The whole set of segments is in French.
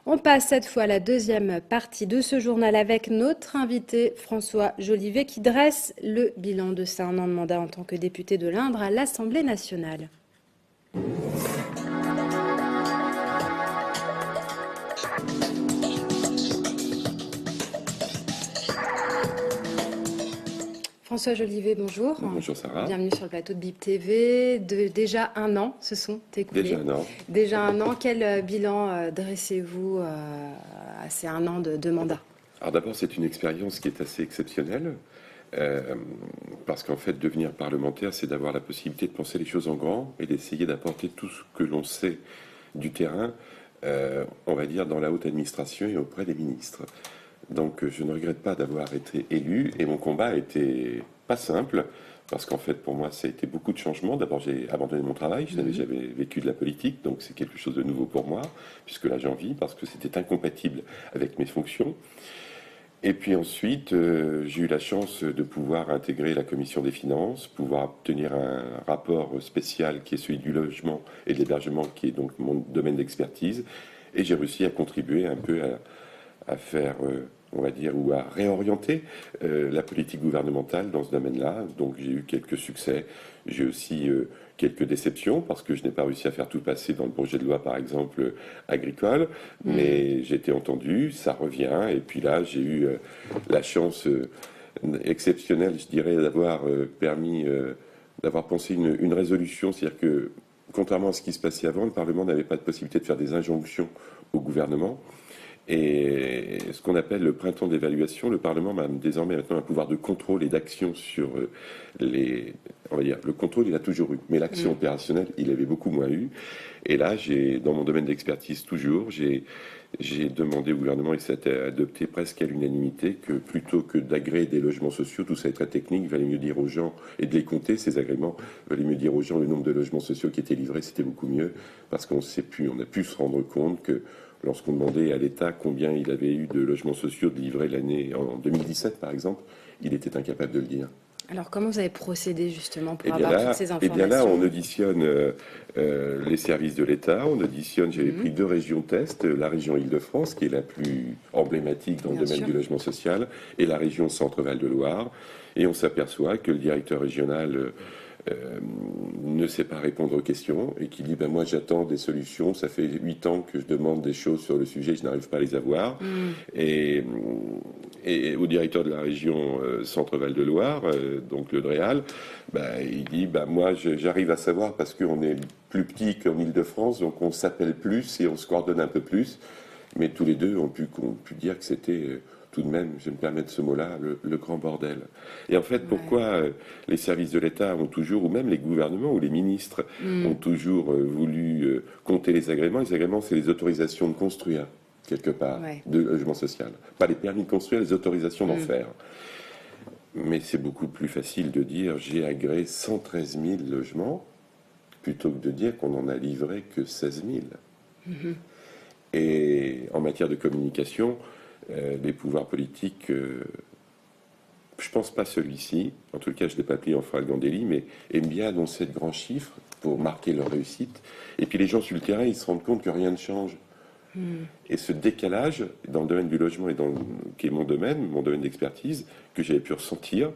On passe cette fois à la deuxième partie de ce journal avec notre invité François Jolivet qui dresse le bilan de ses 1 an de mandat en tant que député de l'Indre à l'Assemblée nationale. François Jolivet, bonjour. Bonjour Sarah. Bienvenue sur le plateau de BIP TV. Déjà 1 an se sont écoulés. Déjà 1 an. Déjà 1 an. Quel bilan dressez-vous à ces 1 an de mandat? Alors d'abord, c'est une expérience qui est assez exceptionnelle, parce qu'en fait, devenir parlementaire, c'est d'avoir la possibilité de penser les choses en grand et d'essayer d'apporter tout ce que l'on sait du terrain, on va dire, dans la haute administration et auprès des ministres. Donc je ne regrette pas d'avoir été élu, et mon combat a été pas simple, parce qu'en fait pour moi ça a été beaucoup de changements. D'abord j'ai abandonné mon travail, je n'avais jamais vécu de la politique, donc c'est quelque chose de nouveau pour moi, puisque là j'en vis, parce que c'était incompatible avec mes fonctions. Et puis ensuite, j'ai eu la chance de pouvoir intégrer la commission des finances, pouvoir obtenir un rapport spécial qui est celui du logement et de l'hébergement, qui est donc mon domaine d'expertise, et j'ai réussi à contribuer un peu à faire, on va dire, ou à réorienter la politique gouvernementale dans ce domaine-là. Donc j'ai eu quelques succès, j'ai aussi quelques déceptions, parce que je n'ai pas réussi à faire tout passer dans le projet de loi, par exemple, agricole, mais j'ai été entendu, ça revient, et puis là j'ai eu la chance exceptionnelle, je dirais, d'avoir permis, d'avoir pensé une résolution, c'est-à-dire que, contrairement à ce qui se passait avant, le Parlement n'avait pas de possibilité de faire des injonctions au gouvernement. Et ce qu'on appelle le printemps d'évaluation, le Parlement a désormais maintenant un pouvoir de contrôle et d'action sur on va dire, le contrôle il a toujours eu, mais l'action opérationnelle il avait beaucoup moins eu. Et là, dans mon domaine d'expertise toujours, j'ai demandé au gouvernement, et ça a été adopté presque à l'unanimité, que plutôt que d'agréer des logements sociaux, tout ça est très technique, il valait mieux dire aux gens, et de les compter, ces agréments, il valait mieux dire aux gens le nombre de logements sociaux qui étaient livrés, c'était beaucoup mieux, parce on a pu se rendre compte que lorsqu'on demandait à l'État combien il avait eu de logements sociaux livrés l'année en 2017, par exemple, il était incapable de le dire. Alors, comment vous avez procédé justement pour avoir toutes ces informations? Eh bien là, on auditionne les services de l'État, on auditionne, j'avais pris 2 régions test, la région Île-de-France, qui est la plus emblématique dans le domaine du logement social, et la région Centre-Val de Loire, et on s'aperçoit que le directeur régional ne sait pas répondre aux questions, et qui dit ben moi j'attends des solutions, ça fait 8 ans que je demande des choses sur le sujet, je n'arrive pas à les avoir. Et au directeur de la région Centre-Val de Loire, donc le DREAL, il dit moi j'arrive à savoir parce qu'on est plus petit qu'en Île-de-France, donc on s'appelle plus et on se coordonne un peu plus, mais tous les deux ont pu dire que c'était tout de même, je me permets de ce mot-là, le grand bordel. Et en fait, pourquoi les services de l'État ont toujours, ou même les gouvernements ou les ministres, ont toujours voulu compter les agréments? Les agréments, c'est les autorisations de construire, quelque part, de logement social. Pas les permis de construire, les autorisations d'en faire. Mais c'est beaucoup plus facile de dire j'ai agréé 113 000 logements, plutôt que de dire qu'on en a livré que 16 000. Et en matière de communication, les pouvoirs politiques, je pense pas celui-ci, en tout cas je ne l'ai pas pris en flagrant délit, mais aiment bien annoncer de grands chiffres pour marquer leur réussite. Et puis les gens sur le terrain, ils se rendent compte que rien ne change. Et ce décalage dans le domaine du logement, qui est mon domaine d'expertise, que j'avais pu ressentir,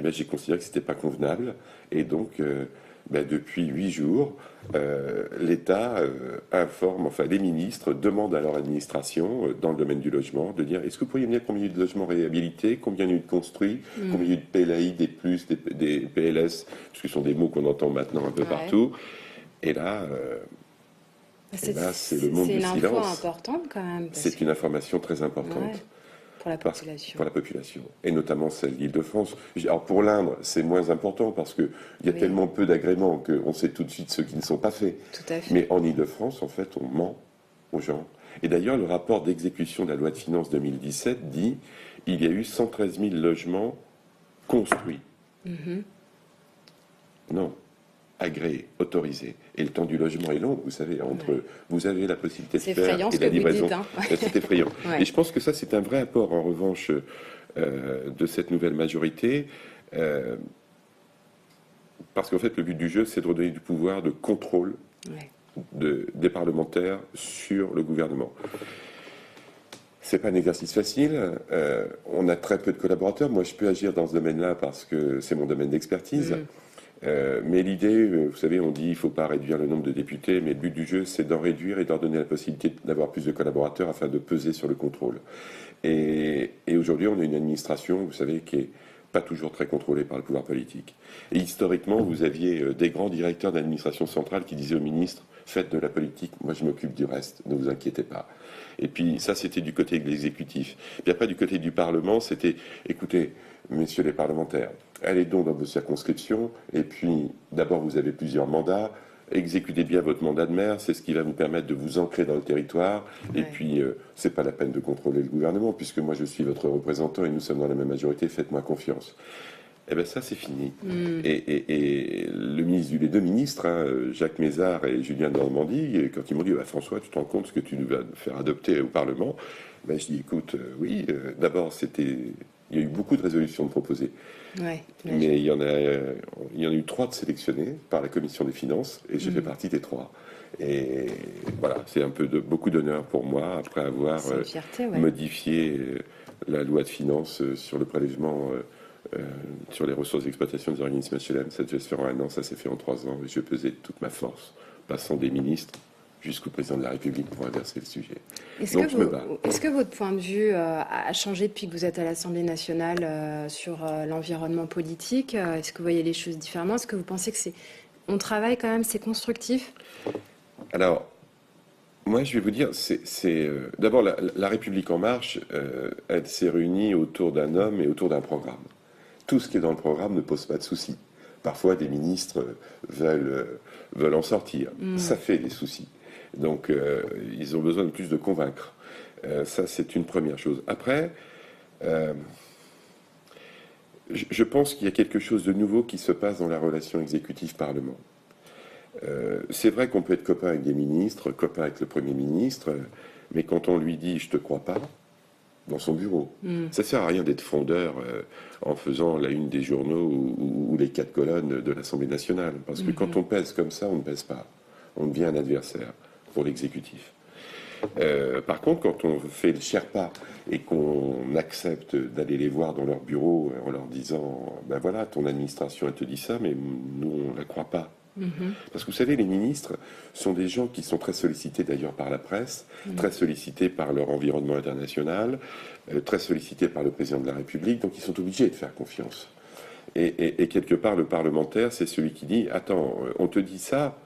j'ai considéré que ce n'était pas convenable. Et donc, depuis 8 jours, l'État informe, enfin les ministres demandent à leur administration, dans le domaine du logement, de dire est-ce que vous pourriez me dire combien il y a eu de logements réhabilités, combien il y a eu de construits, combien il y a eu de PLAI, des plus, des PLS, parce que ce sont des mots qu'on entend maintenant un peu partout. Et là... c'est le monde du silence. C'est une info importante quand même. C'est une information très importante. Pour la population. Pour la population, et notamment celle d'Île-de-France. Alors pour l'Indre, c'est moins important parce qu'il y a tellement peu d'agréments qu'on sait tout de suite ceux qui ne sont pas faits. Tout à fait. Mais en Île-de-France, en fait, on ment aux gens. Et d'ailleurs, le rapport d'exécution de la loi de finances 2017 dit il y a eu 113 000 logements construits. Non. Agréé, autorisé. Et le temps du logement est long, vous savez, vous avez la possibilité de faire et la livraison. C'est effrayant. Et je pense que ça, c'est un vrai apport, en revanche, de cette nouvelle majorité, parce qu'en fait, le but du jeu, c'est de redonner du pouvoir de contrôle des parlementaires sur le gouvernement. C'est pas un exercice facile. On a très peu de collaborateurs. Moi, je peux agir dans ce domaine-là parce que c'est mon domaine d'expertise. Mais l'idée, vous savez, on dit il ne faut pas réduire le nombre de députés, mais le but du jeu, c'est d'en réduire et de leur donner la possibilité d'avoir plus de collaborateurs afin de peser sur le contrôle. Et aujourd'hui, on a une administration, vous savez, qui est pas toujours très contrôlée par le pouvoir politique. Et historiquement, vous aviez des grands directeurs d'administration centrale qui disaient au ministre, faites de la politique, moi je m'occupe du reste, ne vous inquiétez pas. Et puis ça, c'était du côté de l'exécutif. Puis après, du côté du Parlement, c'était, écoutez, messieurs les parlementaires, allez donc dans vos circonscriptions, et puis d'abord vous avez plusieurs mandats, exécutez bien votre mandat de maire, c'est ce qui va vous permettre de vous ancrer dans le territoire, et puis c'est pas la peine de contrôler le gouvernement, puisque moi je suis votre représentant et nous sommes dans la même majorité, faites-moi confiance. Eh bien ça c'est fini. Et les deux ministres, hein, Jacques Mézard et Julien Normandie, quand ils m'ont dit François, tu te rends compte ce que tu nous vas faire adopter au Parlement, ben, je dis écoute, oui, d'abord il y a eu beaucoup de résolutions de proposées. Ouais, mais il y en a eu 3 de sélectionnés par la Commission des finances et j'ai fait partie des 3. Et voilà, c'est un peu beaucoup d'honneur pour moi après avoir modifié la loi de finances sur le prélèvement sur les ressources d'exploitation des organismes HLM. Ça devait se faire en 1 an, ça s'est fait en 3 ans et je pesais toute ma force, passant des ministres jusqu'au président de la République pour inverser le sujet. Est-ce que votre point de vue a changé depuis que vous êtes à l'Assemblée nationale sur l'environnement politique? Est-ce que vous voyez les choses différemment? Est-ce que vous pensez que on travaille quand même, c'est constructif? Alors, moi je vais vous dire, d'abord la République en marche, elle s'est réunie autour d'un homme et autour d'un programme. Tout ce qui est dans le programme ne pose pas de soucis. Parfois, des ministres veulent en sortir. Ça fait des soucis. Donc, ils ont besoin de plus de convaincre. Ça, c'est une première chose. Après, je pense qu'il y a quelque chose de nouveau qui se passe dans la relation exécutif-parlement. C'est vrai qu'on peut être copain avec des ministres, copain avec le Premier ministre, mais quand on lui dit « je te crois pas », dans son bureau. Ça sert à rien d'être frondeur en faisant la une des journaux ou les 4 colonnes de l'Assemblée nationale. Parce que quand on pèse comme ça, on ne pèse pas. On devient un adversaire pour l'exécutif. Par contre, quand on fait le Sherpa et qu'on accepte d'aller les voir dans leur bureau en leur disant « ben voilà, ton administration, elle te dit ça, mais nous, on ne la croit pas ». Parce que vous savez, les ministres sont des gens qui sont très sollicités d'ailleurs par la presse, très sollicités par leur environnement international, très sollicités par le président de la République, donc ils sont obligés de faire confiance. Et quelque part, le parlementaire, c'est celui qui dit « Attends, on te dit ça ?»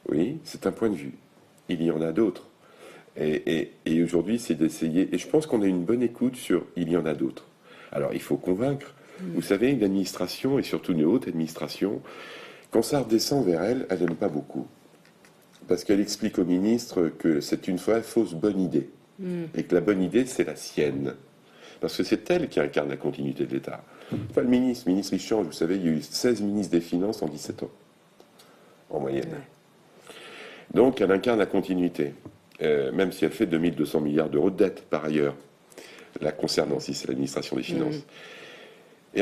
Oui, c'est un point de vue. Il y en a d'autres. Et aujourd'hui, c'est d'essayer... Et je pense qu'on a une bonne écoute sur « il y en a d'autres ». Alors, il faut convaincre. Vous savez, une administration, et surtout une haute administration, quand ça redescend vers elle, elle n'aime pas beaucoup. Parce qu'elle explique au ministre que c'est une fausse bonne idée. Et que la bonne idée, c'est la sienne. Parce que c'est elle qui incarne la continuité de l'État. Enfin, le ministre, il change. Vous savez, il y a eu 16 ministres des Finances en 17 ans. En moyenne. Donc, elle incarne la continuité. Même si elle fait 2200 milliards d'euros de dette, par ailleurs. La concernant, si c'est l'administration des Finances. Et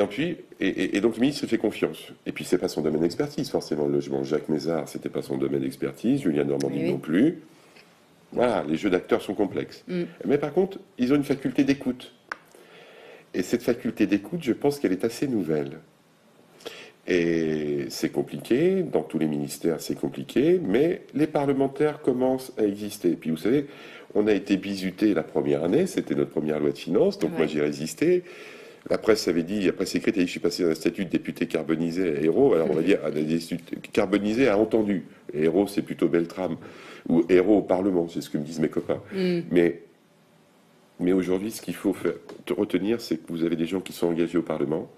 donc le ministre fait confiance. Et puis c'est pas son domaine d'expertise, forcément, le logement. Jacques Mézard, c'était pas son domaine d'expertise, Julien Normandie non plus. Voilà, les jeux d'acteurs sont complexes. Mais par contre, ils ont une faculté d'écoute. Et cette faculté d'écoute, je pense qu'elle est assez nouvelle. Et c'est compliqué, dans tous les ministères c'est compliqué, mais les parlementaires commencent à exister. Et puis vous savez, on a été bizuté la première année, c'était notre première loi de finances, donc moi j'ai résisté. La presse avait dit, la presse écrite a dit que je suis passé d'un statut de député carbonisé à héros. Alors on va dire, carbonisé a entendu. Et héros, c'est plutôt Beltrame. Ou héros au Parlement, c'est ce que me disent mes copains. Mais aujourd'hui, ce qu'il faut retenir, c'est que vous avez des gens qui sont engagés au Parlement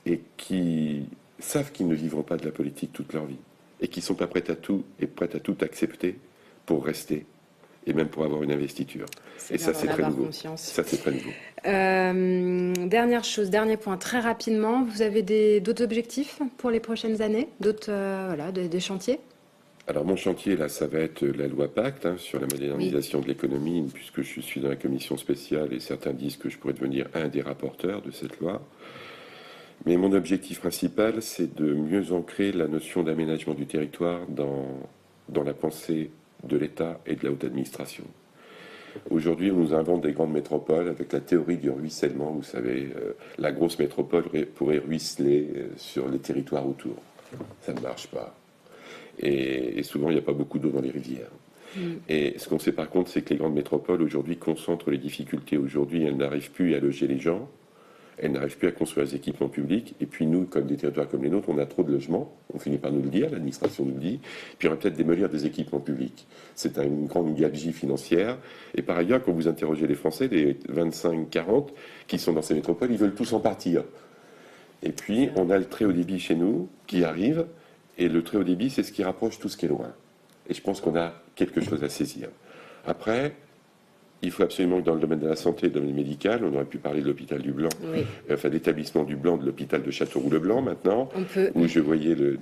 et qui savent qu'ils ne vivront pas de la politique toute leur vie. Et qui sont pas prêts à tout et prêts à tout accepter pour rester. Et même pour avoir une investiture. Et ça, c'est très nouveau. Ça, c'est très nouveau. Dernière chose, dernier point, très rapidement, vous avez d'autres objectifs pour les prochaines années? D'autres, des chantiers? Alors, mon chantier, là, ça va être la loi Pacte, sur la modernisation de l'économie, puisque je suis dans la commission spéciale et certains disent que je pourrais devenir un des rapporteurs de cette loi. Mais mon objectif principal, c'est de mieux ancrer la notion d'aménagement du territoire dans la pensée de l'État et de la haute administration. Aujourd'hui, on nous invente des grandes métropoles avec la théorie du ruissellement. Vous savez, la grosse métropole pourrait ruisseler sur les territoires autour. Ça ne marche pas. Et souvent, il n'y a pas beaucoup d'eau dans les rivières. Et ce qu'on sait par contre, c'est que les grandes métropoles aujourd'hui concentrent les difficultés. Aujourd'hui, elles n'arrivent plus à loger les gens, elles n'arrivent plus à construire les équipements publics. Et puis nous, comme des territoires comme les nôtres, on a trop de logements. On finit par nous le dire, l'administration nous le dit. Puis on va peut-être démolir des équipements publics. C'est une grande gabegie financière. Et par ailleurs, quand vous interrogez les Français, les 25-40 qui sont dans ces métropoles, ils veulent tous en partir. Et puis on a le très haut débit chez nous qui arrive. Et le très haut débit, c'est ce qui rapproche tout ce qui est loin. Et je pense qu'on a quelque chose à saisir. Après, il faut absolument que dans le domaine de la santé, le domaine médical, on aurait pu parler de l'hôpital du Blanc, enfin l'établissement du Blanc, de l'hôpital de Châteauroux-le-Blanc maintenant, où je voyais le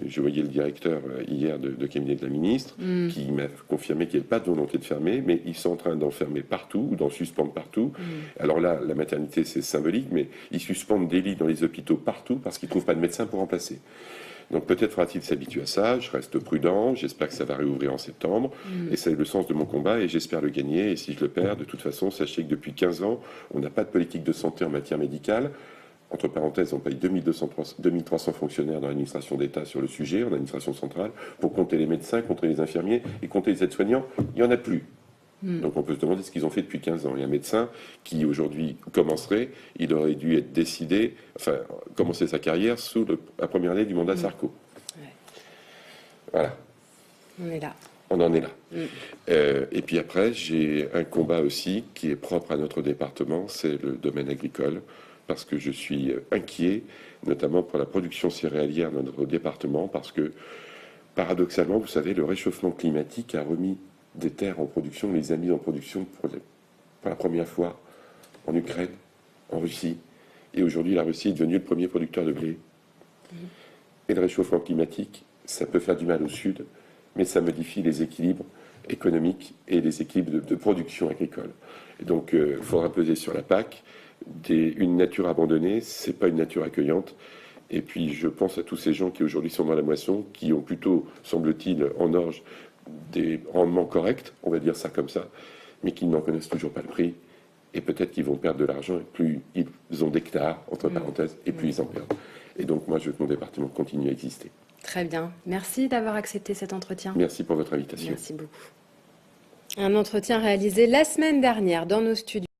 directeur hier de cabinet de la ministre, qui m'a confirmé qu'il n'y avait pas de volonté de fermer, mais ils sont en train d'en fermer partout, ou d'en suspendre partout. Alors là, la maternité, c'est symbolique, mais ils suspendent des lits dans les hôpitaux partout parce qu'ils ne trouvent pas de médecins pour remplacer. Donc peut-être faudra-t-il s'habituer à ça, je reste prudent, j'espère que ça va réouvrir en septembre, et c'est le sens de mon combat, et j'espère le gagner, et si je le perds, de toute façon, sachez que depuis 15 ans, on n'a pas de politique de santé en matière médicale. Entre parenthèses, on paye 2300 fonctionnaires dans l'administration d'État sur le sujet, en administration centrale, pour compter les médecins, compter les infirmiers, et compter les aides-soignants, il n'y en a plus. Donc on peut se demander ce qu'ils ont fait depuis 15 ans. Il y a un médecin qui aujourd'hui commencerait, il aurait dû être décidé, enfin commencer sa carrière sous la première année du mandat Sarko. Voilà. On est là. On en est là. Et puis après, j'ai un combat aussi qui est propre à notre département, c'est le domaine agricole, parce que je suis inquiet, notamment pour la production céréalière dans notre département, parce que paradoxalement, vous savez, le réchauffement climatique a remis des terres en production, les a mis en production pour la première fois en Ukraine, en Russie. Et aujourd'hui, la Russie est devenue le premier producteur de blé. Et le réchauffement climatique, ça peut faire du mal au sud, mais ça modifie les équilibres économiques et les équilibres de production agricole. Et donc, il faudra peser sur la PAC. Une nature abandonnée, c'est pas une nature accueillante. Et puis, je pense à tous ces gens qui aujourd'hui sont dans la moisson, qui ont plutôt, semble-t-il, en orge, des rendements corrects, on va dire ça comme ça, mais qui n'en connaissent toujours pas le prix, et peut-être qu'ils vont perdre de l'argent, et plus ils ont d'hectares, entre parenthèses, et plus ils en perdent. Et donc moi, je veux que mon département continue à exister. Très bien. Merci d'avoir accepté cet entretien. Merci pour votre invitation. Merci beaucoup. Un entretien réalisé la semaine dernière dans nos studios.